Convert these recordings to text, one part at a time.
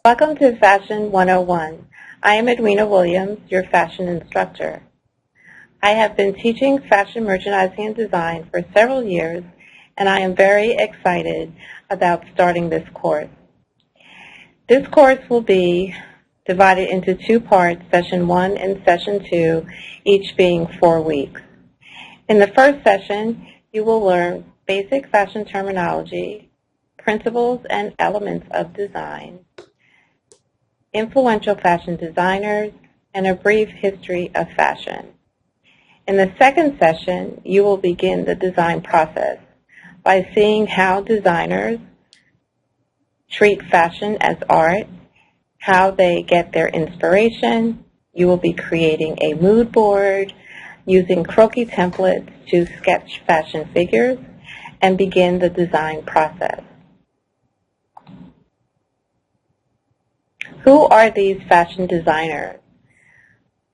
Welcome to Fashion 101. I am Edwina Williams, your fashion instructor. I have been teaching fashion merchandising and design for several years, and I am very excited about starting this course. This course will be divided into two parts, Session 1 and Session 2, each being 4 weeks. In the first session, you will learn basic fashion terminology, principles and elements of design, influential fashion designers, and a brief history of fashion. In the second session, you will begin the design process by seeing how designers treat fashion as art, how they get their inspiration. You will be creating a mood board, using croquis templates to sketch fashion figures, and begin the design process. Who are these fashion designers?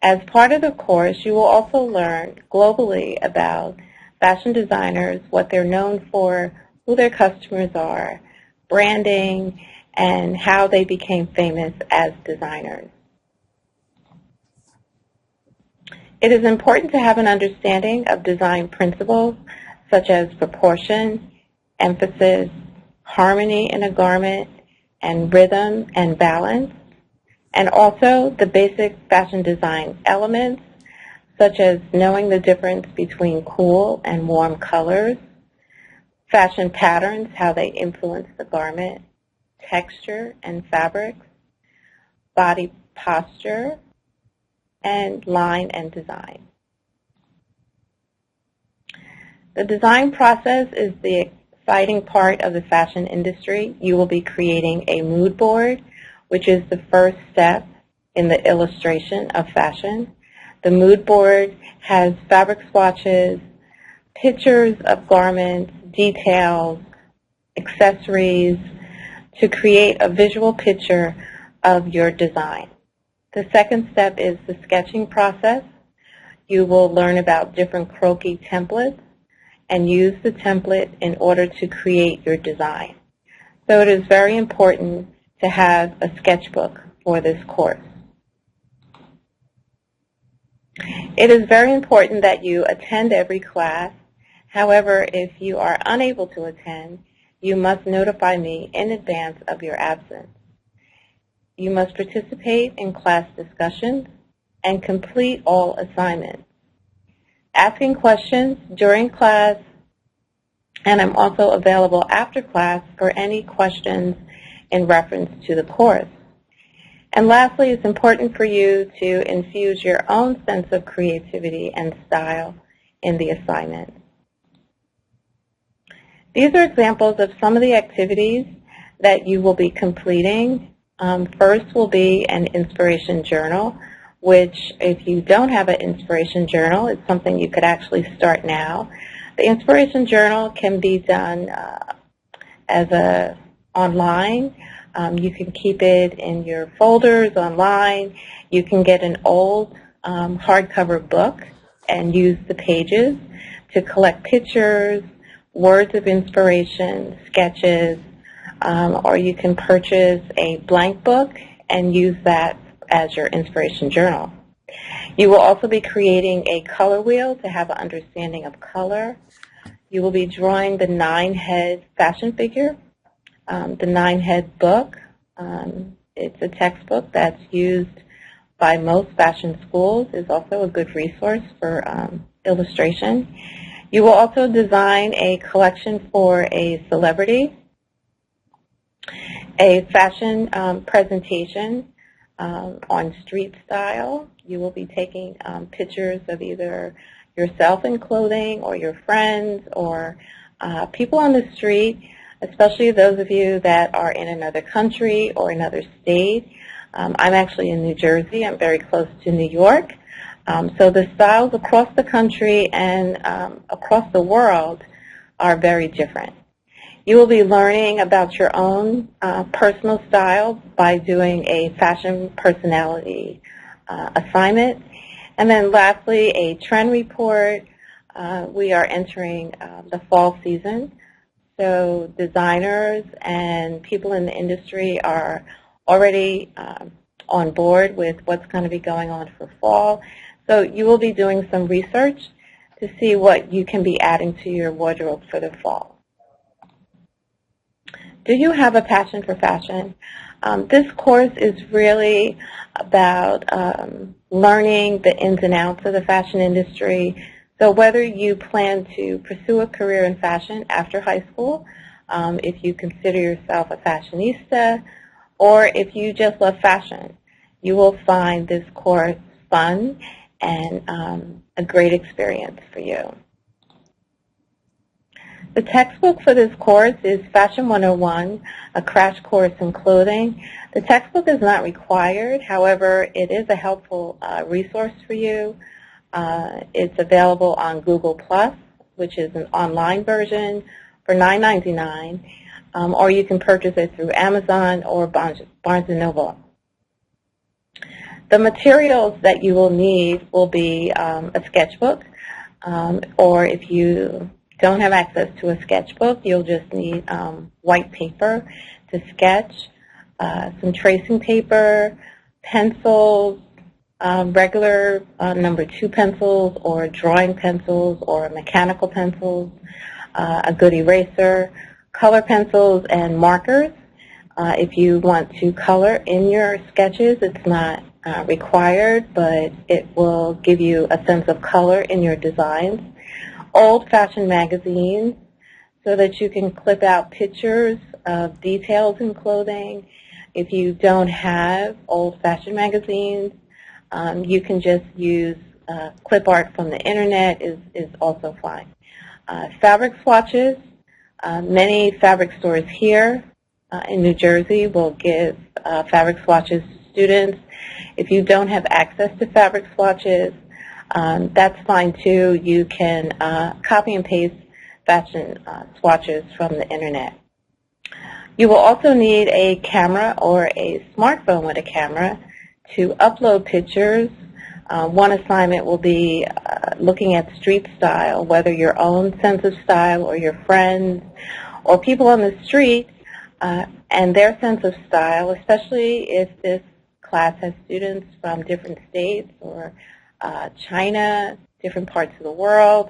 As part of the course, you will also learn globally about fashion designers, what they're known for, who their customers are, branding, and how they became famous as designers. It is important to have an understanding of design principles such as proportion, emphasis, harmony in a garment, and rhythm and balance, and also the basic fashion design elements, such as knowing the difference between cool and warm colors, fashion patterns, how they influence the garment, texture and fabrics, body posture, and line and design. The design process is the exciting part of the fashion industry. You will be creating a mood board, which is the first step in the illustration of fashion. The mood board has fabric swatches, pictures of garments, details, accessories, to create a visual picture of your design. The second step is the sketching process. You will learn about different croquis templates and use the template in order to create your design. So it is very important to have a sketchbook for this course. It is very important that you attend every class. However, if you are unable to attend, you must notify me in advance of your absence. You must participate in class discussions and complete all assignments. Asking questions during class, and I'm also available after class for any questions in reference to the course. And lastly, it's important for you to infuse your own sense of creativity and style in the assignment. These are examples of some of the activities that you will be completing. First will be an inspiration journal, which if you don't have an inspiration journal, it's something you could actually start now. The inspiration journal can be done online. You can keep it in your folders online. You can get an old hardcover book and use the pages to collect pictures, words of inspiration, sketches, or you can purchase a blank book and use that as your inspiration journal. You will also be creating a color wheel to have an understanding of color. You will be drawing the 9-head fashion figure. The 9-head book, it's a textbook that's used by most fashion schools. It's also a good resource for illustration. You will also design a collection for a celebrity, a fashion presentation on street style. You will be taking pictures of either yourself in clothing or your friends or people on the street, especially those of you that are in another country or another state. I'm actually in New Jersey. I'm very close to New York. So the styles across the country and across the world are very different. You will be learning about your own personal style by doing a fashion personality assignment. And then lastly, a trend report. We are entering the fall season. So designers and people in the industry are already on board with what's going to be going on for fall. So you will be doing some research to see what you can be adding to your wardrobe for the fall. Do you have a passion for fashion? This course is really about learning the ins and outs of the fashion industry. So whether you plan to pursue a career in fashion after high school, if you consider yourself a fashionista, or if you just love fashion, you will find this course fun and a great experience for you. The textbook for this course is Fashion 101, a crash course in clothing. The textbook is not required. However, it is a helpful resource for you. It's available on Google+, which is an online version for $9.99, or you can purchase it through Amazon or Barnes & Noble. The materials that you will need will be a sketchbook, or if you don't have access to a sketchbook, you'll just need white paper to sketch, some tracing paper, pencils, regular number 2 pencils or drawing pencils or mechanical pencils, a good eraser, color pencils, and markers. If you want to color in your sketches, it's not required, but it will give you a sense of color in your designs. Old-fashioned magazines so that you can clip out pictures of details in clothing. If you don't have old-fashioned magazines, you can just use clip art from the internet is also fine. Fabric swatches. Many fabric stores here in New Jersey will give fabric swatches to students. If you don't have access to fabric swatches, that's fine too. You can copy and paste fashion swatches from the internet. You will also need a camera or a smartphone with a camera to upload pictures. One assignment will be looking at street style, whether your own sense of style or your friends or people on the street and their sense of style, especially if this class has students from different states or China, different parts of the world.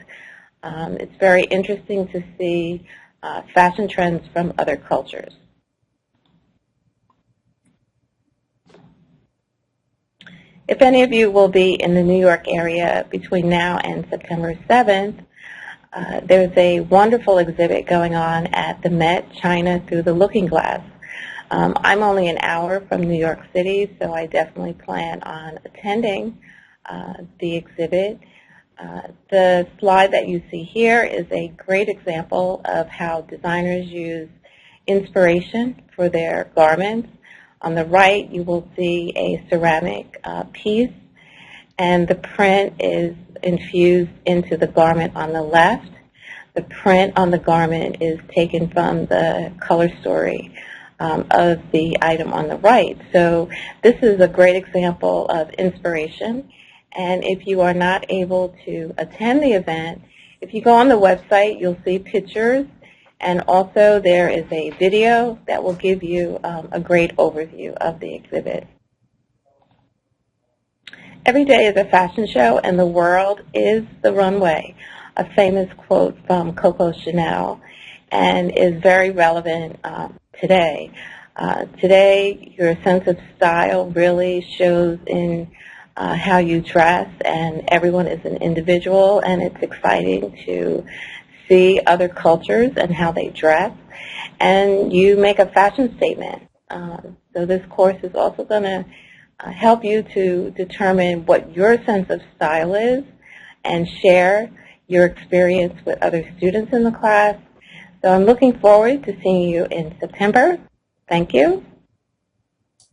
It's very interesting to see fashion trends from other cultures. If any of you will be in the New York area between now and September 7th, there's a wonderful exhibit going on at the Met, China Through the Looking Glass. I'm only an hour from New York City, so I definitely plan on attending the exhibit. The slide that you see here is a great example of how designers use inspiration for their garments. On the right, you will see a ceramic piece, and the print is infused into the garment on the left. The print on the garment is taken from the color story of the item on the right. So this is a great example of inspiration. And if you are not able to attend the event, if you go on the website, you'll see pictures, and also there is a video that will give you a great overview of the exhibit. Every day is a fashion show, and the world is the runway, a famous quote from Coco Chanel, and is very relevant today. Today, your sense of style really shows in how you dress, and everyone is an individual, and it's exciting to see other cultures and how they dress, and you make a fashion statement. So this course is also going to help you to determine what your sense of style is and share your experience with other students in the class. So I'm looking forward to seeing you in September. Thank you.